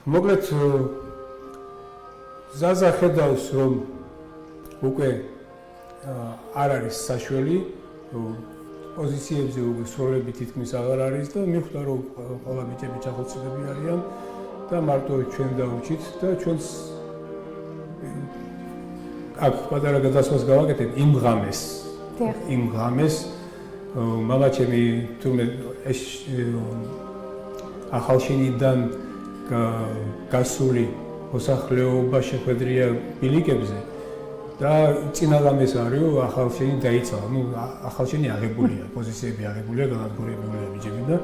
მოკლედ ზაზა ხედავს რომ უკვე არ არის საშველი პოზიციებზე უკვე სროლები თითქმის აღარ არის და მიხვდა რომ ყველა ბიჭები ჩახოცილები არიან და მარტო ჩვენ დავუჩით და ჩვენს აქ პატარა გადასვლას გავაკეთებ იმ ღამეს მამაჩემი თურმე ეს ახალშენიდან გასული მოსახლეობა შეხვედრია ბილიკებზე და წინა ღამეს არის ახალშენი დაიცალა. ნუ ახალშენი აღებულია, პოზიციები აღებულია, განადგურებულია ბიჭები და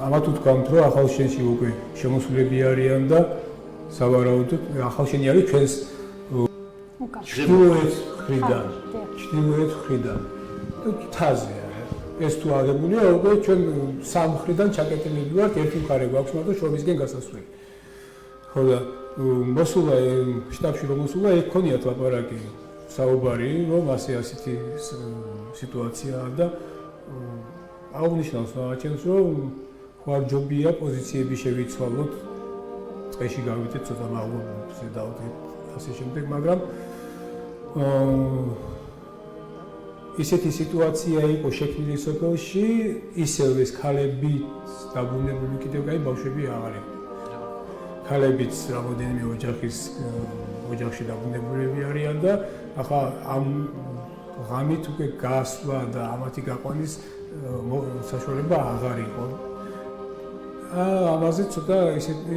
ამათ ვთქვამთ რომ ახალშენში უკვე შემოსულები არიან და სავარაუდოდ ახალშენი არის ჩვენს ჩრდილოეთ მხრიდან თაზე ეს თუ აღებულია უკვე ჩვენ სამ მხრიდან ჩაკეტილები ვართ ერთი მხარე გვაქვს მაგრამ შრომისკენ გასასვლელი. ხო და მოსულა შტაბში რომ მოსულა ეგ ქონიათ ლაპარაკი საუბარი რომ ასეთი სიტუაციაა და აღნიშნავს მამაჩემს რომ ხوارჯობია პოზიციები შევიცვალოთ წეში გავიდეთ ცოტა მაღლობზე დავდეთ ასე შემდეგ მაგრამ ისეთი სიტუაცია იყო შექმნილი სოფელში ისევ ეს ქალები დაბრუნებული კიდევ კაი ბავშვები აღარ იყო ქალებიც რამოდენიმე ოჯახში დაბრუნებულები არიან და ახლა ამ ღამით უკვე გასვლა და ამათი გაყვანის საშუალება აღარ იყო. ამაზე ცოტა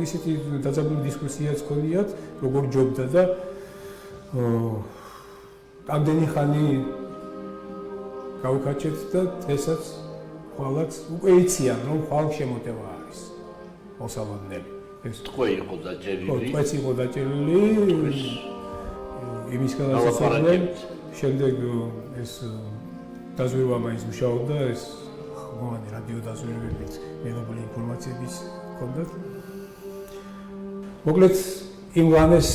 ისეთი დაძაბული დისკუსიაც ქონიათ, როგორ ჯობდა და ამდენი ხანი გავუკაჩეთ და დღესაც ხვალაც უკვე იციან, რომ ხვალ შემოტევა არის მოსალოდნელი. ეს თქვა იყო დაჭერილი. თქვაც იყო დაჭერილი. იმის განსაკუთრებით შემდეგ ეს დაზვერვა მაინც მუშაობდა ეს ხმოვანი რადიო დაზვერვებით მიღებული ინფორმაციების ჰქონდათ. მოკლედ იმ ღამეს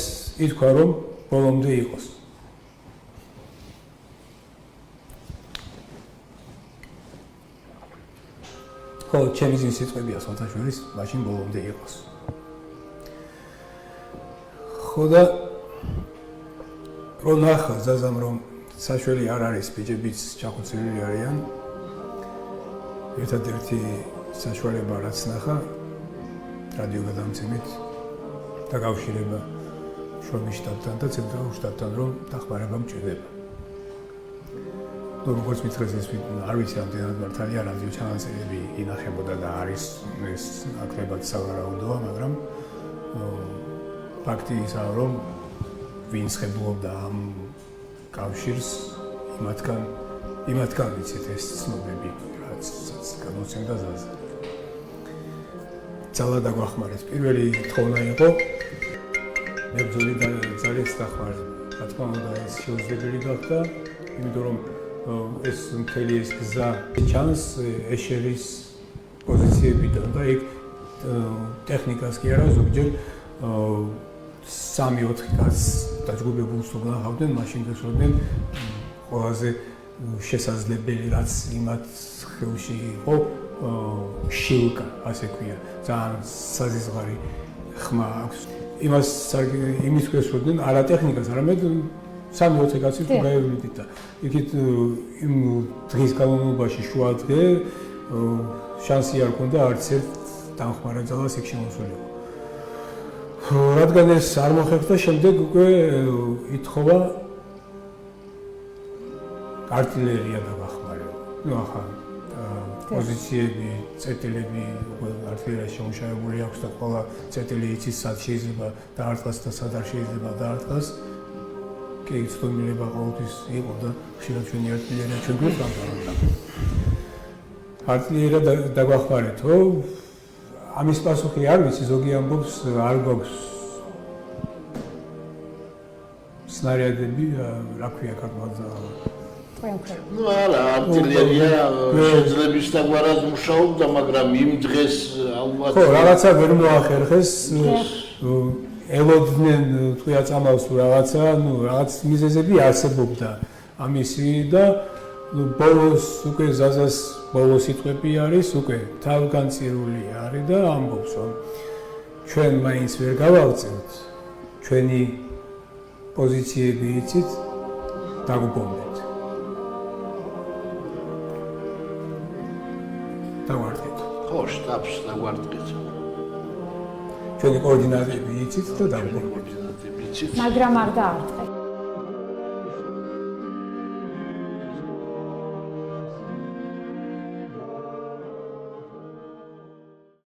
ითქვა რომ ბოლომდე იყოს. ხო, ჩემი სიტყვებია სათაშორის, მაშინ ბოლომდე იყოს. ხო და რომ ნახა ზაზამ რომ საშველი არ არის ბიჭებიც ჩახოცილები არიან ერთადერთი საშუალება რაც ნახა რადიო გადამცემით დაკავშირება შრომის შტაბთან და ცენტრალურ შტაბთან რომ დახმარება მჭირდება. როგორც მითხრეს ეს არ ვიცი ამდენად მართალია რადიო ჩანაწერები ინახებოდა და არის ეს აკლებად სავარაუდოა მაგრამ ფაქტი ისაა რომ ვინც ხებულობდა ამ კავშირს იმათგან ვიცით ეს ცნობები რაც გამოცემდა ზაზა. ძალა დაგვახმარეს. პირველი თხოვნა იყო მებრძოლი და ძალის დახმარება. რა თქმა უნდა ეს შეუძლებელი გახდა, იმიტომ რომ ეს მთელი ეს გზა ჩანს ეშერის პოზიციებიდან და იქ ტექნიკას კი არა ზოგჯერ 3-4 კაცს დაჯგუფებულს უგნახავდნენ, მაშინ გასვდნენ ყველაზე შესაძლებელი რაც იმათ ხელში იყო შილკა, ასე ქვია, ძალიან საზიზღარი ხმა აქვს. იმის გასვდნენ არა ტექნიკას, არამედ 3-4 კაცი თუ გაევლიდით და იქით იმ დღის განმავლობაში შუა დღე შანსი არ ჰქონდა არც ერთ დამხმარე ძალას იქ შემოსულიყო. რადგან ეს არ მოხერხდა, შემდეგ უკვე ითხოვა артиллерия დაგახმარება. ნუ ახლა პოზიციები, წერტილები უკვე артиллерიაში შემუშავებული აქვს და ყველა წერტილი იცის სად შეიძლება დაარტყას და სად არ შეიძლება დაარტყას. კი, ცნობილება ყოველთვის იყო და ხშირად ჩვენი артиллерия ჩვენ გვიყავდა. артиллерия დაგახმარეთო ამის პასუხი არ ვიცი, ზოგი ამბობს არ გვაქვს სნარიადები, რა ქვია ქართულად ნუ არა, артиллерия შეძლების დაგვარად მუშაობდა, მაგრამ იმ დღეს ალბათ ხო, რაღაცა ვერ მოახერხეს, ელოდნენ თქვია წამალს თუ რაღაცა, ნუ რაღაც მიზეზები არსებობდა ამისი და ბოლოს უკვე ზაზას ბოლო სიტყვები არის უკვე თავგანწირული არის და ამბობს რომ ჩვენ მაინც ვერ გავავწევთ, ჩვენი პოზიციები იცით, დაგუპოვნეთ. დავარდეთ. ხო, შტაბს დავარდეთ. ჩვენი კოორდინატები იცით და დაგუპოვნეთ. კოორდინატები იცით. მაგრამ არ დაარტყეთ.